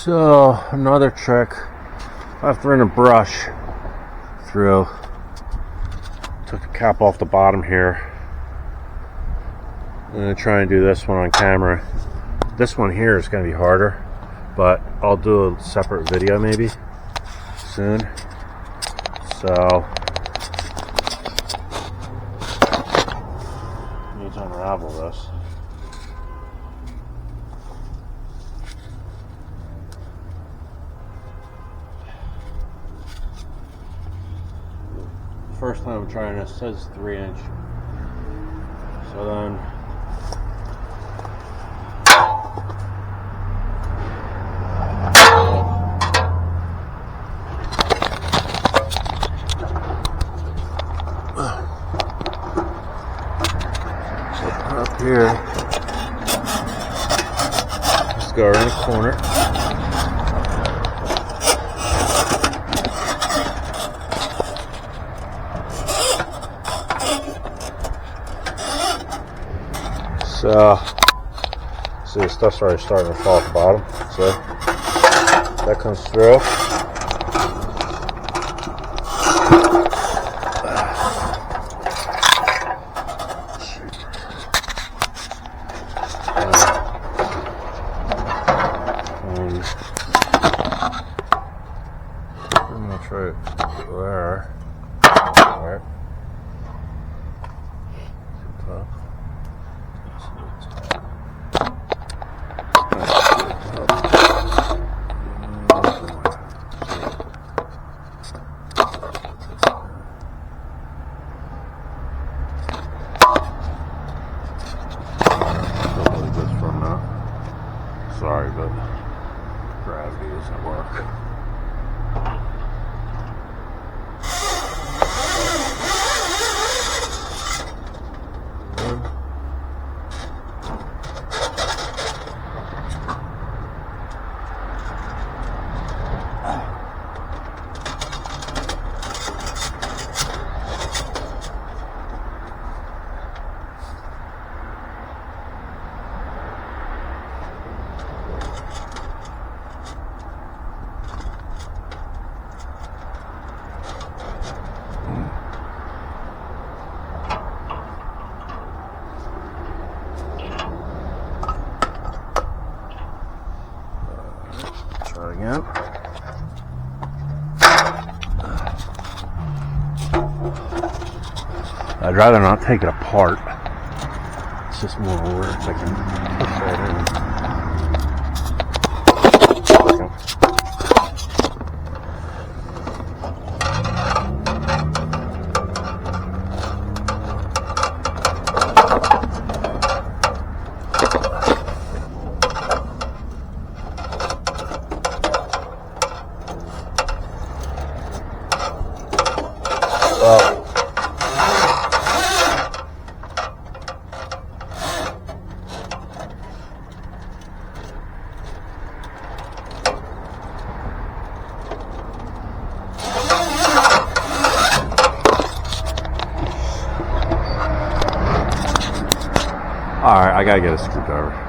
So another trick, after in a brush through, took the cap off the bottom here. I'm going to try and do this one on camera. This one here is going to be harder, but I'll do a separate video maybe soon. So need to unravel this. First time I'm trying this, it says 3-inch. So then up here, let's go around the corner. So, see, the stuff's already starting to fall at the bottom. So that comes through. I'm gonna try it there. All right. Sorry, but gravity doesn't work. Try it again. I'd rather not take it apart. It's just more work. I can push that in. Alright, I gotta get a screwdriver.